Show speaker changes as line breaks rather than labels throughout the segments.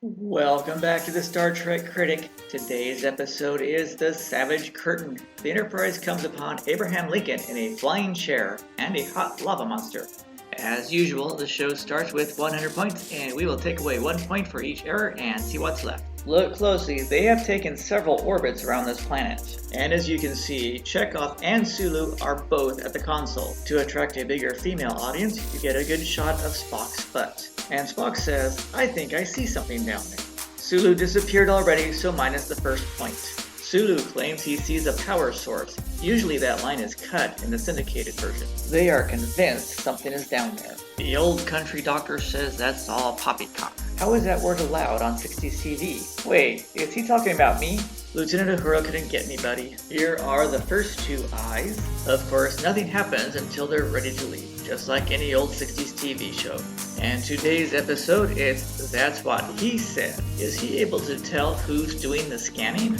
Welcome back to the Star Trek Critic. Today's episode is The Savage Curtain. The Enterprise comes upon Abraham Lincoln in a flying chair and a hot lava monster. As usual, the show starts with 100 points, and we will take away 1 point for each error and see what's left. Look closely, they have taken several orbits around this planet. And as you can see, Chekhov and Sulu are both at the console. To attract a bigger female audience, you get a good shot of Spock's butt. And Spock says, "I think I see something down there." Sulu disappeared already, so minus the first point. Sulu claims he sees a power source. Usually that line is cut in the syndicated version. They are convinced something is down there. The old country doctor says that's all poppycock. How is that word allowed on 60s TV? Wait, is he talking about me? Lieutenant Uhura couldn't get anybody. Here are the first two eyes. Of course, nothing happens until they're ready to leave, just like any old 60s TV show. And today's episode is That's What He Said. Is he able to tell who's doing the scanning?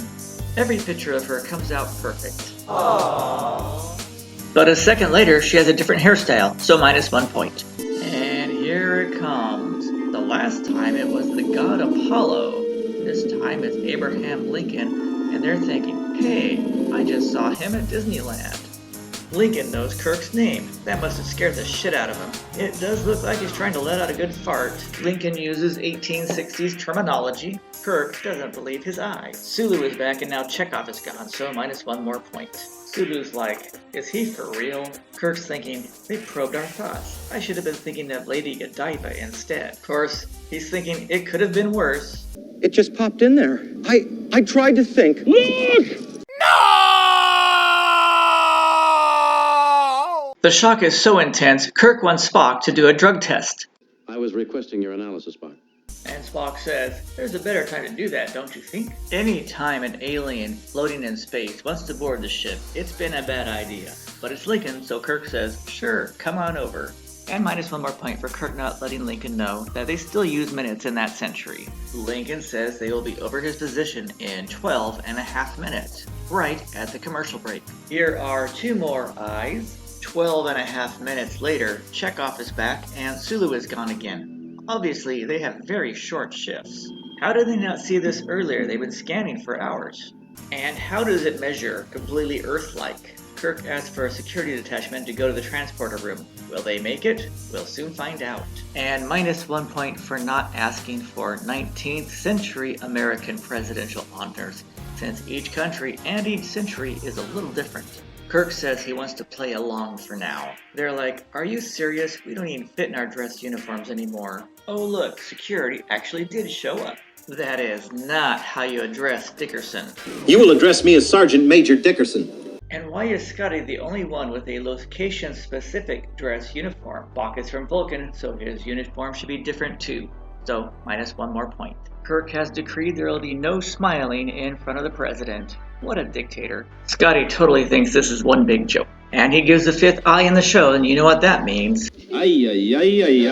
Every picture of her comes out perfect. Aww. But a second later, she has a different hairstyle, so minus 1 point. And here it comes. The last time it was the god Apollo. This time it's Abraham Lincoln, and they're thinking, hey, I just saw him at Disneyland. Lincoln knows Kirk's name. That must have scared the shit out of him. It does look like he's trying to let out a good fart. Lincoln uses 1860s terminology. Kirk doesn't believe his eyes. Sulu is back and now Chekhov is gone, so minus 1 more point. Sulu's like, is he for real? Kirk's thinking, they probed our thoughts. I should have been thinking of Lady Godiva instead. Of course, he's thinking it could have been worse.
It just popped in there. I tried to think. Look!
The shock is so intense, Kirk wants Spock to do a drug test.
I was requesting your analysis, Spock.
And Spock says, there's a better time to do that, don't you think? Any time an alien floating in space wants to board the ship, it's been a bad idea. But it's Lincoln, so Kirk says, sure, come on over. And minus 1 more point for Kirk not letting Lincoln know that they still use minutes in that century. Lincoln says they will be over his position in 12 and a half minutes, right at the commercial break. Here are 2 more eyes. 12 and a half minutes later, Chekhov is back and Sulu is gone again. Obviously, they have very short shifts. How did they not see this earlier? They've been scanning for hours. And how does it measure completely Earth-like? Kirk asks for a security detachment to go to the transporter room. Will they make it? We'll soon find out. And minus 1 point for not asking for 19th century American presidential honors, since each country and each century is a little different. Kirk says he wants to play along for now. They're like, are you serious? We don't even fit in our dress uniforms anymore. Oh look, security actually did show up. That is not how you address Dickerson.
You will address me as Sergeant Major Dickerson.
And why is Scotty the only one with a location-specific dress uniform? Spock is from Vulcan, so his uniform should be different too. So, minus 1 more point. Kirk has decreed there will be no smiling in front of the president. What a dictator. Scotty totally thinks this is one big joke. And he gives the 5th eye in the show, and you know what that means.
Ay, ay, ay, ay,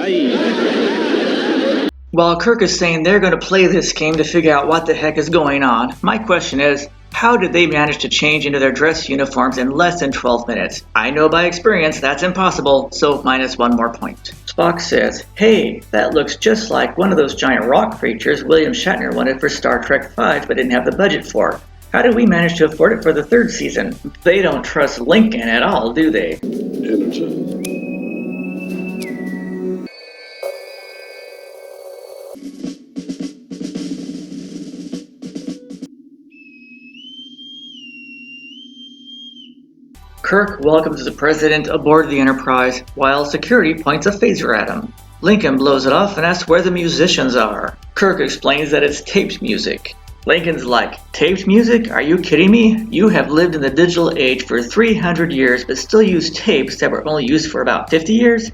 ay.
While Kirk is saying they're going to play this game to figure out what the heck is going on, my question is, how did they manage to change into their dress uniforms in less than 12 minutes? I know by experience that's impossible, so minus 1 more point. Spock says, hey, that looks just like one of those giant rock creatures William Shatner wanted for Star Trek V but didn't have the budget for. How did we manage to afford it for the 3rd season? They don't trust Lincoln at all, do they?
Energize.
Kirk welcomes the president aboard the Enterprise while security points a phaser at him. Lincoln blows it off and asks where the musicians are. Kirk explains that it's taped music. Lincoln's like, taped music? Are you kidding me? You have lived in the digital age for 300 years but still use tapes that were only used for about 50 years?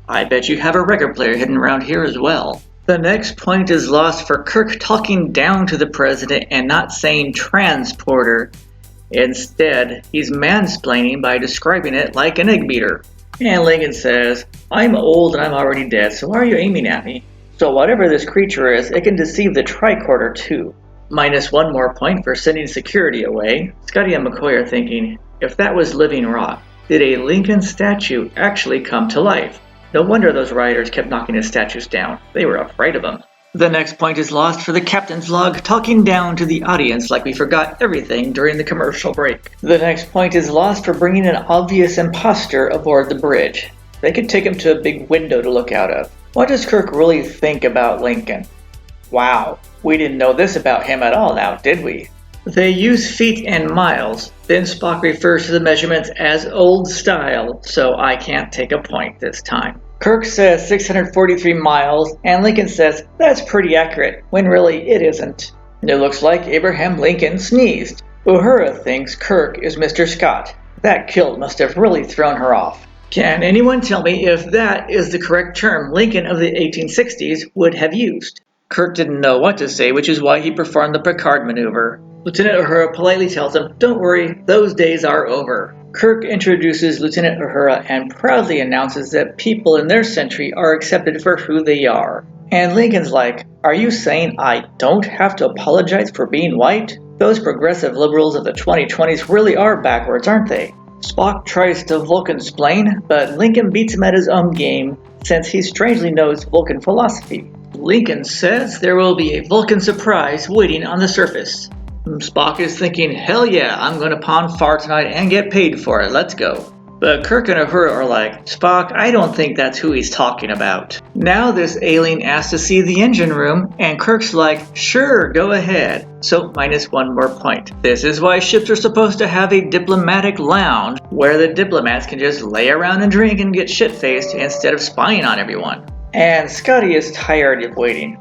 I bet you have a record player hidden around here as well. The next point is lost for Kirk talking down to the president and not saying transporter. Instead, he's mansplaining by describing it like an egg beater. And Lincoln says, I'm old and I'm already dead, so why are you aiming at me? So whatever this creature is, it can deceive the tricorder too. Minus 1 more point for sending security away. Scotty and McCoy are thinking, if that was living rock, did a Lincoln statue actually come to life? No wonder those rioters kept knocking his statues down. They were afraid of him. The next point is lost for the captain's log, talking down to the audience like we forgot everything during the commercial break. The next point is lost for bringing an obvious imposter aboard the bridge. They could take him to a big window to look out of. What does Kirk really think about Lincoln? Wow, we didn't know this about him at all now, did we? They use feet and miles, then Spock refers to the measurements as old style, so I can't take a point this time. Kirk says 643 miles, and Lincoln says that's pretty accurate, when really it isn't. It looks like Abraham Lincoln sneezed. Uhura thinks Kirk is Mr. Scott. That kilt must have really thrown her off. Can anyone tell me if that is the correct term Lincoln of the 1860s would have used? Kirk didn't know what to say, which is why he performed the Picard maneuver. Lieutenant Uhura politely tells him, "Don't worry, those days are over." Kirk introduces Lieutenant Uhura and proudly announces that people in their century are accepted for who they are. And Lincoln's like, "Are you saying I don't have to apologize for being white? Those progressive liberals of the 2020s really are backwards, aren't they?" Spock tries to Vulcan-splain, but Lincoln beats him at his own game since he strangely knows Vulcan philosophy. Lincoln says there will be a Vulcan surprise waiting on the surface. Spock is thinking, hell yeah, I'm going to pawn far tonight and get paid for it, let's go. But Kirk and Uhura are like, Spock, I don't think that's who he's talking about. Now this alien asks to see the engine room, and Kirk's like, sure, go ahead. So minus one more point. This is why ships are supposed to have a diplomatic lounge, where the diplomats can just lay around and drink and get shit-faced instead of spying on everyone. And Scotty is tired of waiting.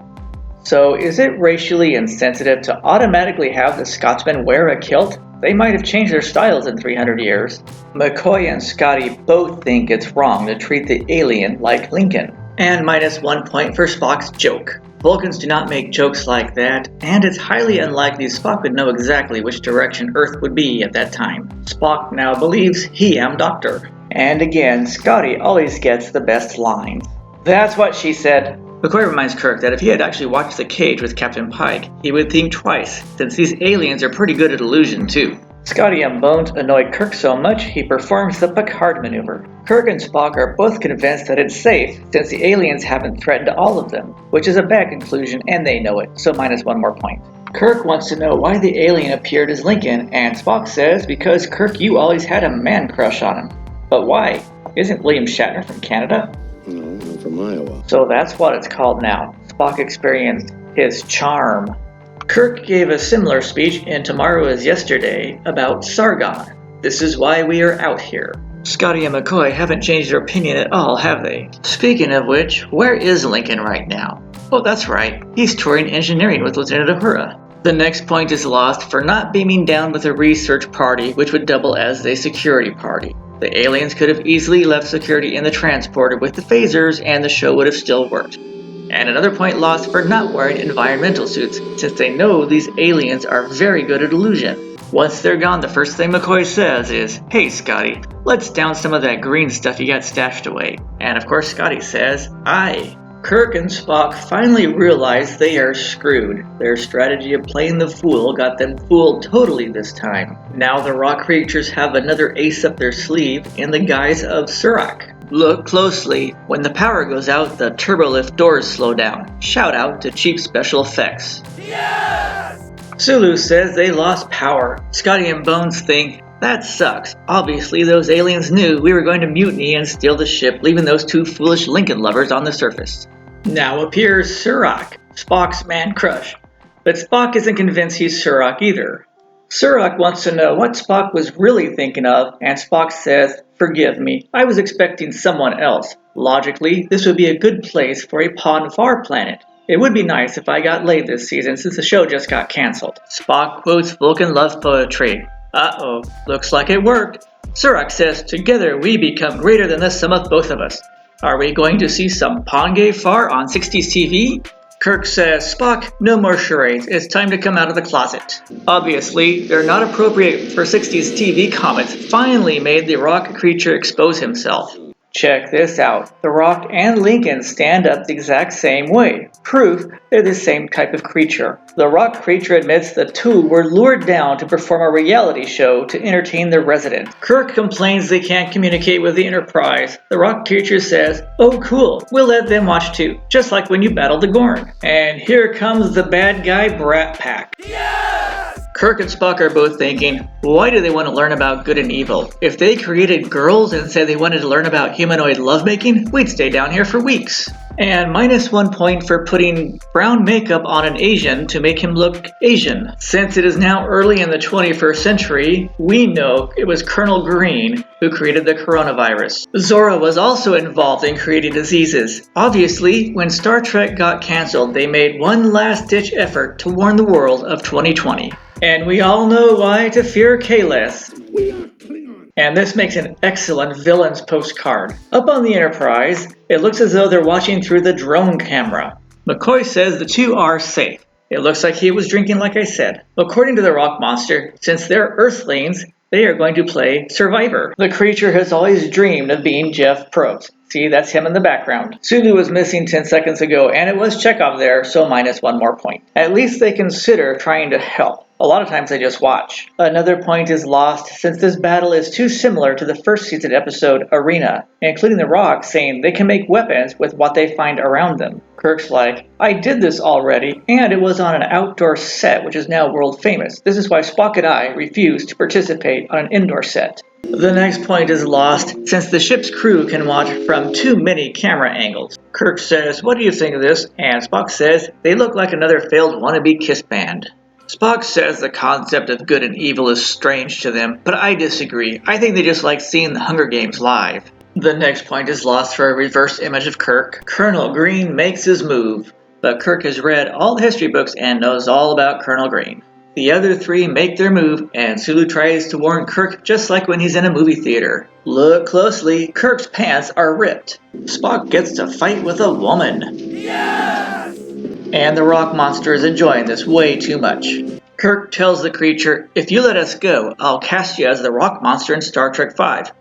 So is it racially insensitive to automatically have the Scotsman wear a kilt? They might have changed their styles in 300 years. McCoy and Scotty both think it's wrong to treat the alien like Lincoln. And minus 1 point for Spock's joke. Vulcans do not make jokes like that, and it's highly unlikely Spock would know exactly which direction Earth would be at that time. Spock now believes he am Doctor. And again, Scotty always gets the best lines. That's what she said. McCoy reminds Kirk that if he had actually watched The Cage with Captain Pike, he would think twice, since these aliens are pretty good at illusion too. Scotty and Bones annoy Kirk so much he performs the Picard maneuver. Kirk and Spock are both convinced that it's safe, since the aliens haven't threatened all of them, which is a bad conclusion and they know it, so minus one more point. Kirk wants to know why the alien appeared as Lincoln, and Spock says, because Kirk, you always had a man crush on him. But why? Isn't William Shatner from Canada?
No, I'm from Iowa.
So that's what it's called now. Spock experienced his charm. Kirk gave a similar speech in Tomorrow is Yesterday about Sargon. This is why we are out here. Scotty and McCoy haven't changed their opinion at all, have they? Speaking of which, where is Lincoln right now? Oh, that's right. He's touring engineering with Lieutenant Uhura. The next point is lost for not beaming down with a research party, which would double as a security party. The aliens could have easily left security in the transporter with the phasers and the show would have still worked. And another point lost for not wearing environmental suits, since they know these aliens are very good at illusion. Once they're gone, the first thing McCoy says is, hey Scotty, let's down some of that green stuff you got stashed away. And of course Scotty says, aye. Kirk and Spock finally realize they are screwed. Their strategy of playing the fool got them fooled totally this time. Now the rock creatures have another ace up their sleeve in the guise of Surak. Look closely. When the power goes out, the turbolift doors slow down. Shout out to cheap special effects. Yes! Sulu says they lost power. Scotty and Bones think, that sucks. Obviously, those aliens knew we were going to mutiny and steal the ship, leaving those two foolish Lincoln lovers on the surface. Now appears Surak, Spock's man crush. But Spock isn't convinced he's Surak either. Surak wants to know what Spock was really thinking of, and Spock says, forgive me, I was expecting someone else. Logically, this would be a good place for a Pon farr planet. It would be nice if I got laid this season since the show just got cancelled. Spock quotes Vulcan love poetry. Uh-oh, looks like it worked. Surak says, together we become greater than the sum of both of us. Are we going to see some Pon farr on 60s TV? Kirk says, Spock, no more charades. It's time to come out of the closet. Obviously, they're not appropriate for 60s TV comments finally made the rock creature expose himself. Check this out. The Rock and Lincoln stand up the exact same way. Proof they're the same type of creature. The Rock creature admits the two were lured down to perform a reality show to entertain the residents. Kirk complains they can't communicate with the Enterprise. The Rock creature says, "Oh cool, we'll let them watch too, just like when you battled the Gorn." And here comes the bad guy Brat Pack. Kirk and Spock are both thinking, why do they want to learn about good and evil? If they created girls and said they wanted to learn about humanoid lovemaking, we'd stay down here for weeks. And -1 point for putting brown makeup on an Asian to make him look Asian. Since it is now early in the 21st century, we know it was Colonel Green who created the coronavirus. Zora was also involved in creating diseases. Obviously, when Star Trek got canceled, they made one last-ditch effort to warn the world of 2020. And we all know why to fear Kahless. And this makes an excellent villain's postcard. Up on the Enterprise, it looks as though they're watching through the drone camera. McCoy says the two are safe. It looks like he was drinking like I said. According to the Rock Monster, since they're Earthlings, they are going to play Survivor. The creature has always dreamed of being Jeff Probst. See, that's him in the background. Sulu was missing 10 seconds ago, and it was Chekhov there, so -1 more point. At least they consider trying to help. A lot of times they just watch. Another point is lost since this battle is too similar to the first season episode Arena, including the Rock saying they can make weapons with what they find around them. Kirk's like, I did this already, and it was on an outdoor set which is now world famous. This is why Spock and I refuse to participate on an indoor set. The next point is lost since the ship's crew can watch from too many camera angles. Kirk says, what do you think of this? And Spock says, they look like another failed wannabe Kiss band. Spock says the concept of good and evil is strange to them, but I disagree. I think they just like seeing the Hunger Games live. The next point is lost for a reverse image of Kirk. Colonel Green makes his move, but Kirk has read all the history books and knows all about Colonel Green. The other three make their move, and Sulu tries to warn Kirk just like when he's in a movie theater. Look closely, Kirk's pants are ripped. Spock gets to fight with a woman. Yes! And the Rock Monster is enjoying this way too much. Kirk tells the creature, if you let us go, I'll cast you as the Rock Monster in Star Trek V.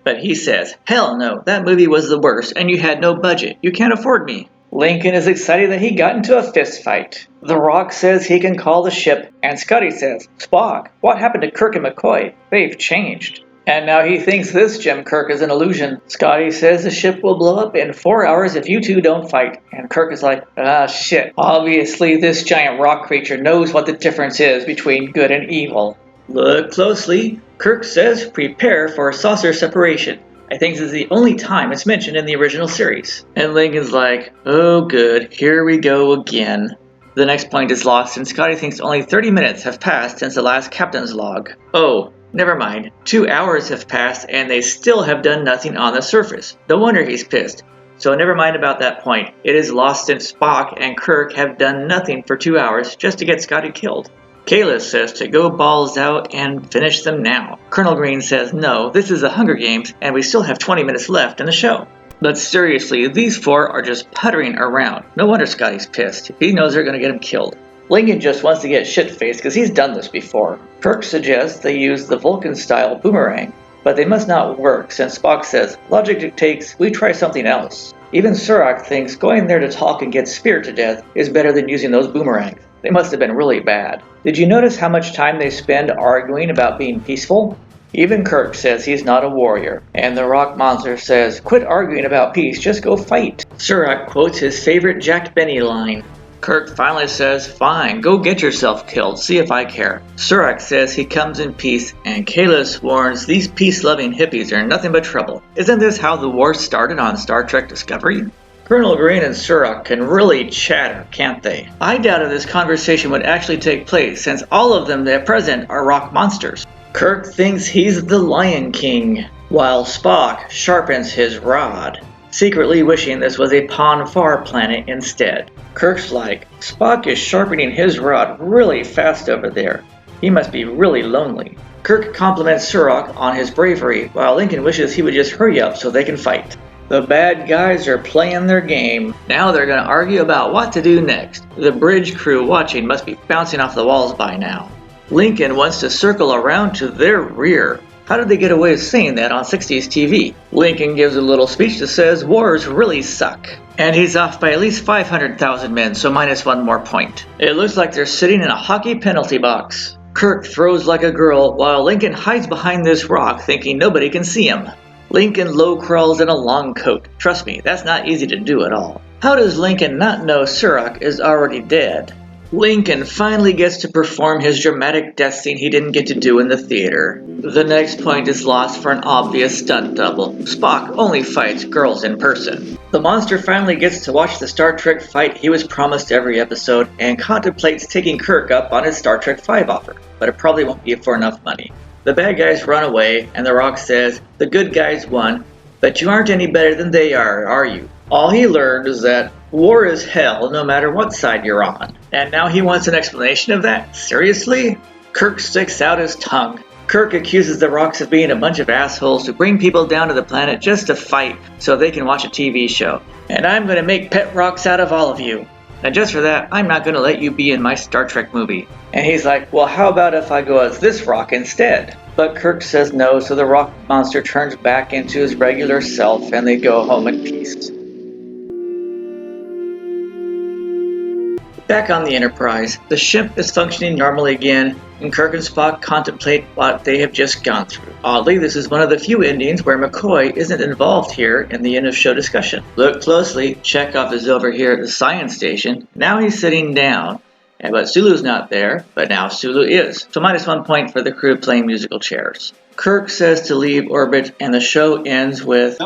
But he says, hell no, that movie was the worst, and you had no budget. You can't afford me. Lincoln is excited that he got into a fist fight. The Rock says he can call the ship, and Scotty says, Spock, what happened to Kirk and McCoy? They've changed. And now he thinks this Jim Kirk is an illusion. Scotty says the ship will blow up in 4 hours if you two don't fight. And Kirk is like, ah shit. Obviously this giant rock creature knows what the difference is between good and evil. Look closely. Kirk says prepare for saucer separation. I think this is the only time it's mentioned in the original series. And Lincoln's like, oh good, here we go again. The next point is lost and Scotty thinks only 30 minutes have passed since the last captain's log. Oh, never mind. 2 hours have passed and they still have done nothing on the surface. No wonder he's pissed. So never mind about that point. It is lost since Spock and Kirk have done nothing for 2 hours just to get Scotty killed. Kahless says to go balls out and finish them now. Colonel Green says no, this is the Hunger Games and we still have 20 minutes left in the show. But seriously, these four are just puttering around. No wonder Scotty's pissed. He knows they're going to get him killed. Lincoln just wants to get shit-faced because he's done this before. Kirk suggests they use the Vulcan-style boomerang, but they must not work since Spock says, logic dictates we try something else. Even Surak thinks going there to talk and get speared to death is better than using those boomerangs. They must have been really bad. Did you notice how much time they spend arguing about being peaceful? Even Kirk says he's not a warrior, and the Rock Monster says, quit arguing about peace, just go fight. Surak quotes his favorite Jack Benny line. Kirk finally says, fine, go get yourself killed, see if I care. Surak says he comes in peace, and Kahless warns these peace-loving hippies are nothing but trouble. Isn't this how the war started on Star Trek Discovery? Colonel Green and Surak can really chatter, can't they? I doubt if this conversation would actually take place, since all of them at present are rock monsters. Kirk thinks he's the Lion King, while Spock sharpens his rod, secretly wishing this was a Pon-farr planet instead. Kirk's like, Spock is sharpening his rod really fast over there. He must be really lonely. Kirk compliments Surak on his bravery, while Lincoln wishes he would just hurry up so they can fight. The bad guys are playing their game. Now they're going to argue about what to do next. The bridge crew watching must be bouncing off the walls by now. Lincoln wants to circle around to their rear. How did they get away with saying that on 60s TV? Lincoln gives a little speech that says wars really suck. And he's off by at least 500,000 men, so minus one more point. It looks like they're sitting in a hockey penalty box. Kirk throws like a girl while Lincoln hides behind this rock thinking nobody can see him. Lincoln low crawls in a long coat. Trust me, that's not easy to do at all. How does Lincoln not know Surak is already dead? Lincoln finally gets to perform his dramatic death scene he didn't get to do in the theater. The next point is lost for an obvious stunt double. Spock only fights girls in person. The monster finally gets to watch the Star Trek fight he was promised every episode and contemplates taking Kirk up on his Star Trek V offer, but it probably won't be for enough money. The bad guys run away and the Rock says, "The good guys won, but you aren't any better than they are you?" All he learned is that war is hell no matter what side you're on. And now he wants an explanation of that? Seriously? Kirk sticks out his tongue. Kirk accuses the Rocks of being a bunch of assholes who bring people down to the planet just to fight so they can watch a TV show. And I'm going to make pet rocks out of all of you. And just for that, I'm not going to let you be in my Star Trek movie. And he's like, well, how about if I go as this rock instead? But Kirk says no, so the rock monster turns back into his regular self and they go home in peace. Back on the Enterprise, the ship is functioning normally again, and Kirk and Spock contemplate what they have just gone through. Oddly, this is one of the few endings where McCoy isn't involved here in the end-of-show discussion. Look closely, Chekhov is over here at the science station. Now he's sitting down, but Sulu's not there, but now Sulu is. So minus 1 point for the crew playing musical chairs. Kirk says to leave orbit, and the show ends with...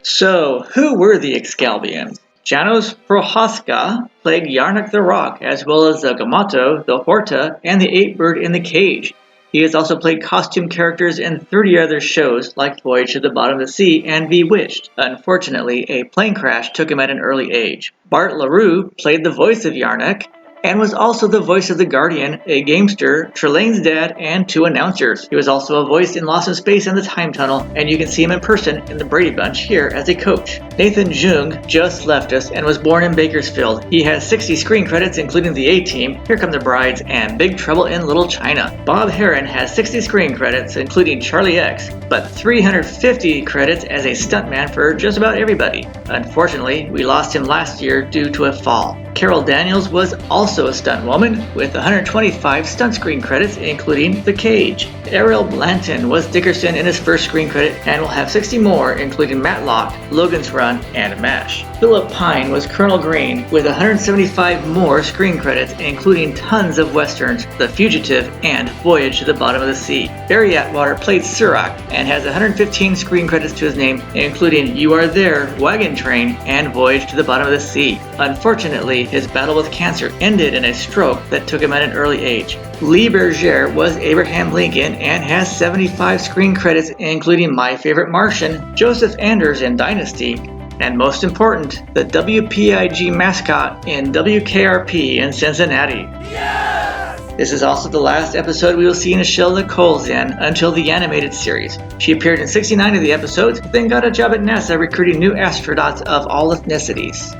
So, who were the Excalbians? Janos Prohaska played Yarnak the Rock, as well as the Gamato, the Horta, and the 8-Bird in the Cage. He has also played costume characters in 30 other shows like Voyage to the Bottom of the Sea and Bewitched. Unfortunately, a plane crash took him at an early age. Bart LaRue played the voice of Yarnak, and was also the voice of the Guardian, a gamester, Trelane's dad, and 2 announcers. He was also a voice in Lost in Space and the Time Tunnel, and you can see him in person in the Brady Bunch here as a coach. Nathan Jung just left us and was born in Bakersfield. He has 60 screen credits including The A-Team, Here Come the Brides, and Big Trouble in Little China. Bob Heron has 60 screen credits including Charlie X, but 350 credits as a stuntman for just about everybody. Unfortunately, we lost him last year due to a fall. Carol Daniels was also a stunt woman with 125 stunt screen credits including The Cage. Errol Blanton was Dickerson in his first screen credit and will have 60 more including Matlock, Logan's Run, and MASH. Philip Pine was Colonel Green with 175 more screen credits including tons of westerns, The Fugitive, and Voyage to the Bottom of the Sea. Barry Atwater played Surak and has 115 screen credits to his name including You Are There, Wagon Train, and Voyage to the Bottom of the Sea. Unfortunately, his battle with cancer ended in a stroke that took him at an early age. Lee Berger was Abraham Lincoln and has 75 screen credits including My Favorite Martian, Joseph Anders in Dynasty, and most important, the WPIG mascot in WKRP in Cincinnati. Yes! This is also the last episode we will see Nichelle Nichols in until the animated series. She appeared in 69 of the episodes, then got a job at NASA recruiting new astronauts of all ethnicities.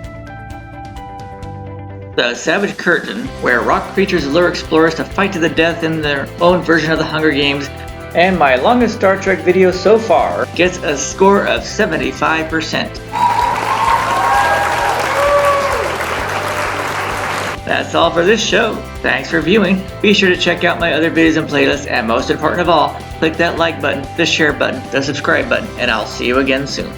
The Savage Curtain, where rock creatures lure explorers to fight to the death in their own version of the Hunger Games, and my longest Star Trek video so far, gets a score of 75%. That's all for this show. Thanks for viewing. Be sure to check out my other videos and playlists, and most important of all, click that like button, the share button, the subscribe button, and I'll see you again soon.